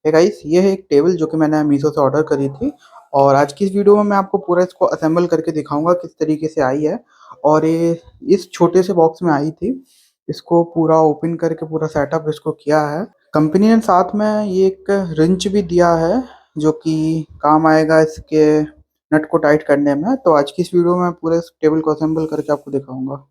Hey guys, ये है एक टेबल जो कि मैंने मीशो से ऑर्डर करी थी। और आज की इस वीडियो में मैं आपको पूरा इसको असेंबल करके दिखाऊंगा किस तरीके से आई है। और ये इस छोटे से बॉक्स में आई थी। इसको पूरा ओपन करके पूरा सेटअप इसको किया है। कंपनी ने साथ में ये एक रिंच भी दिया है जो कि काम आएगा इसके नट को टाइट करने में। तो आज की इस वीडियो में मैं पूरे इस टेबल को असेंबल करके आपको दिखाऊंगा।